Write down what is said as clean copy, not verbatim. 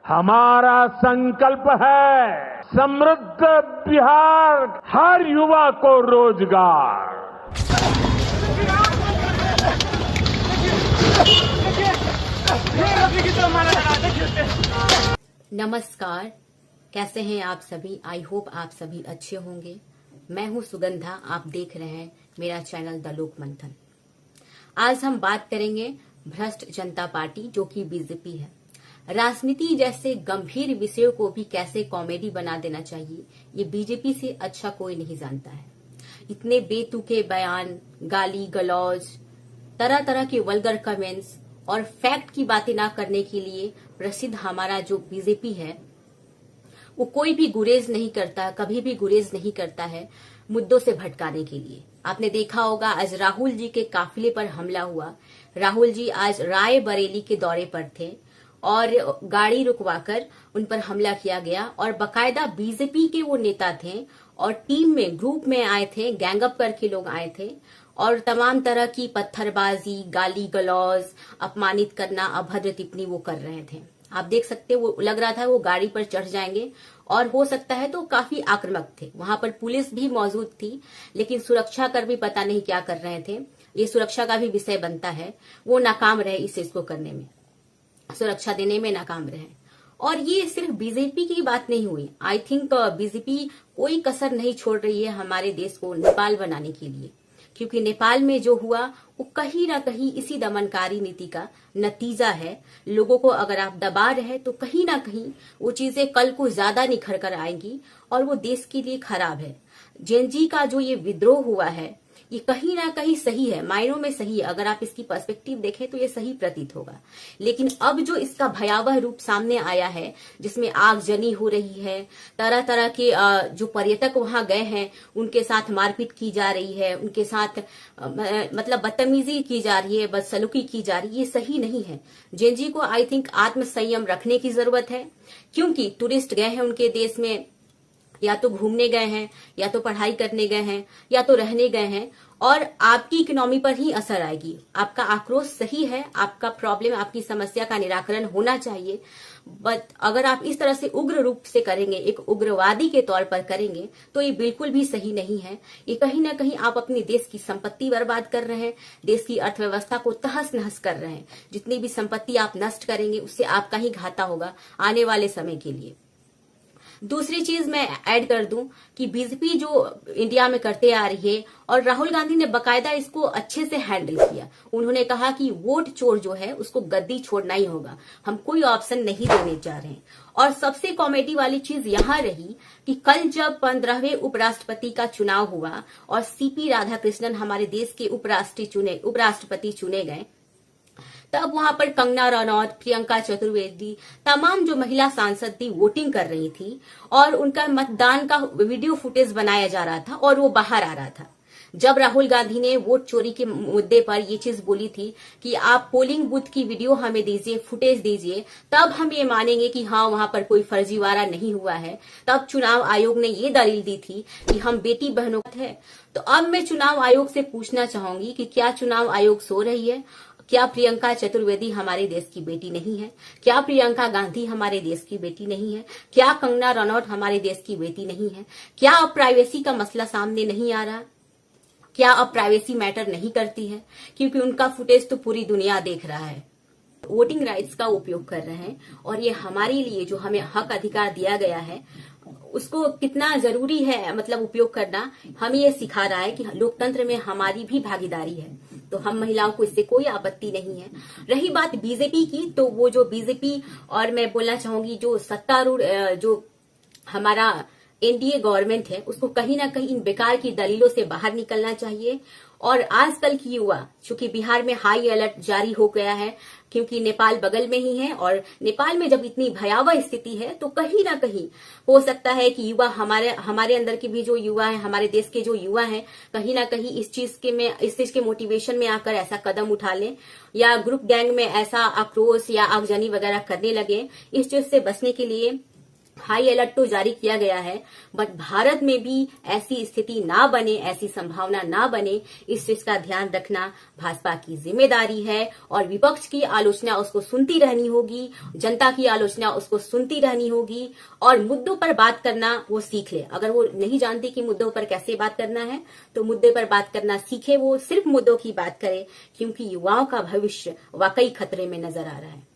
हमारा संकल्प है समृद्ध बिहार, हर युवा को रोजगार। नमस्कार, कैसे हैं आप सभी। आई होप आप सभी अच्छे होंगे। मैं हूं सुगंधा, आप देख रहे हैं मेरा चैनल द लोक मंथन। आज हम बात करेंगे भ्रष्ट जनता पार्टी जो कि बीजेपी है। राजनीति जैसे गंभीर विषयों को भी कैसे कॉमेडी बना देना चाहिए, ये बीजेपी से अच्छा कोई नहीं जानता है। इतने बेतुके बयान, गाली गलौज, तरह तरह के वल्गर कमेंट्स और फैक्ट की बातें ना करने के लिए प्रसिद्ध हमारा जो बीजेपी है, वो कोई भी गुरेज नहीं करता, कभी भी गुरेज नहीं करता है मुद्दों से भटकाने के लिए। आपने देखा होगा आज राहुल जी के काफिले पर हमला हुआ। राहुल जी आज रायबरेली के दौरे पर थे और गाड़ी रुकवाकर उन पर हमला किया गया और बकायदा बीजेपी के वो नेता थे और टीम में, ग्रुप में आए थे, गैंगअप करके लोग आए थे और तमाम तरह की पत्थरबाजी, गाली गलौज, अपमानित करना, अभद्र टिप्पणी वो कर रहे थे। आप देख सकते हैं, वो लग रहा था वो गाड़ी पर चढ़ जाएंगे और हो सकता है तो काफी आक्रामक थे। वहां पर पुलिस भी मौजूद थी, लेकिन सुरक्षा कर भी पता नहीं क्या कर रहे थे। ये सुरक्षा का भी विषय बनता है, वो नाकाम रहे इस चीज को करने में, सुरक्षा देने में नाकाम रहे। और ये सिर्फ बीजेपी की बात नहीं हुई। आई थिंक बीजेपी कोई कसर नहीं छोड़ रही है हमारे देश को नेपाल बनाने के लिए, क्योंकि नेपाल में जो हुआ वो कहीं ना कहीं इसी दमनकारी नीति का नतीजा है। लोगों को अगर आप दबा रहे तो कहीं ना कहीं वो चीजें कल को ज्यादा निखर कर आएंगी और वो देश के लिए खराब है। जेनजी का जो ये विद्रोह हुआ है, ये कहीं ना कहीं सही है, मायनों में सही है। अगर आप इसकी पर्सपेक्टिव देखें तो ये सही प्रतीत होगा। लेकिन अब जो इसका भयावह रूप सामने आया है, जिसमें आगजनी हो रही है, तरह तरह के जो पर्यटक वहां गए हैं उनके साथ मारपीट की जा रही है, उनके साथ मतलब बदतमीजी की जा रही है, बदसलूकी की जा रही है, ये सही नहीं है। जेनजी को आई थिंक आत्मसंयम रखने की जरूरत है, क्योंकि टूरिस्ट गए हैं उनके देश में, या तो घूमने गए हैं, या तो पढ़ाई करने गए हैं, या तो रहने गए हैं, और आपकी इकोनॉमी पर ही असर आएगी। आपका आक्रोश सही है, आपका प्रॉब्लम, आपकी समस्या का निराकरण होना चाहिए, बट अगर आप इस तरह से उग्र रूप से करेंगे, एक उग्रवादी के तौर पर करेंगे, तो ये बिल्कुल भी सही नहीं है। ये कहीं ना कहीं आप अपने देश की संपत्ति बर्बाद कर रहे हैं, देश की अर्थव्यवस्था को तहस नहस कर रहे हैं। जितनी भी संपत्ति आप नष्ट करेंगे उससे आपका ही घाटा होगा आने वाले समय के लिए। दूसरी चीज मैं ऐड कर दूं कि बीजेपी जो इंडिया में करते आ रही है, और राहुल गांधी ने बकायदा इसको अच्छे से हैंडल किया। उन्होंने कहा कि वोट चोर जो है उसको गद्दी छोड़ना ही होगा, हम कोई ऑप्शन नहीं देने जा रहे हैं। और सबसे कॉमेडी वाली चीज यहां रही कि कल जब 15वें उपराष्ट्रपति का चुनाव हुआ और सीपी राधाकृष्णन हमारे देश के उपराष्ट्रपति चुने गए, तब वहां पर कंगना रनौत, प्रियंका चतुर्वेदी, तमाम जो महिला सांसद थी वोटिंग कर रही थी और उनका मतदान का वीडियो फुटेज बनाया जा रहा था और वो बाहर आ रहा था। जब राहुल गांधी ने वोट चोरी के मुद्दे पर ये चीज बोली थी कि आप पोलिंग बूथ की वीडियो हमें दीजिए, फुटेज दीजिए, तब हम ये मानेंगे कि हाँ वहां पर कोई फर्जीवाड़ा नहीं हुआ है। तब चुनाव आयोग ने ये दलील दी थी कि हम बेटी बहनों है। तो अब मैं चुनाव आयोग से पूछना चाहूंगी कि क्या चुनाव आयोग सो रही है? क्या प्रियंका चतुर्वेदी हमारे देश की बेटी नहीं है? क्या प्रियंका गांधी हमारे देश की बेटी नहीं है? क्या कंगना रनौत हमारे देश की बेटी नहीं है? क्या अब प्राइवेसी का मसला सामने नहीं आ रहा? क्या अब प्राइवेसी मैटर नहीं करती है? क्योंकि उनका फुटेज तो पूरी दुनिया देख रहा है। वोटिंग राइट्स का उपयोग कर रहे हैं और ये हमारे लिए जो हमें हक अधिकार दिया गया है उसको कितना जरूरी है मतलब उपयोग करना, हमें ये सिखा रहा है कि लोकतंत्र में हमारी भी भागीदारी है। तो हम महिलाओं को इससे कोई आपत्ति नहीं है। रही बात बीजेपी की, तो वो जो बीजेपी और मैं बोलना चाहूंगी जो सत्तारूढ़ जो हमारा एनडीए गवर्नमेंट है, उसको कहीं ना कहीं इन बेकार की दलीलों से बाहर निकलना चाहिए। और आजकल की युवा, चूंकि बिहार में हाई अलर्ट जारी हो गया है क्योंकि नेपाल बगल में ही है, और नेपाल में जब इतनी भयावह स्थिति है तो कहीं ना कहीं हो सकता है कि युवा हमारे अंदर के भी जो युवा है, हमारे देश के जो युवा हैं, कहीं ना कहीं इस चीज के मोटिवेशन में आकर ऐसा कदम उठा लें या ग्रुप गैंग में ऐसा आक्रोश या आगजनी वगैरह करने लगे। इस चीज से बचने के लिए हाई अलर्ट तो जारी किया गया है, बट भारत में भी ऐसी स्थिति ना बने, ऐसी संभावना ना बने, इस चीज का ध्यान रखना भाजपा की जिम्मेदारी है। और विपक्ष की आलोचना उसको सुनती रहनी होगी, जनता की आलोचना उसको सुनती रहनी होगी, और मुद्दों पर बात करना वो सीख ले। अगर वो नहीं जानती कि मुद्दों पर कैसे बात करना है, तो मुद्दे पर बात करना सीखे, वो सिर्फ मुद्दों की बात करे, क्योंकि युवाओं का भविष्य वाकई खतरे में नजर आ रहा है।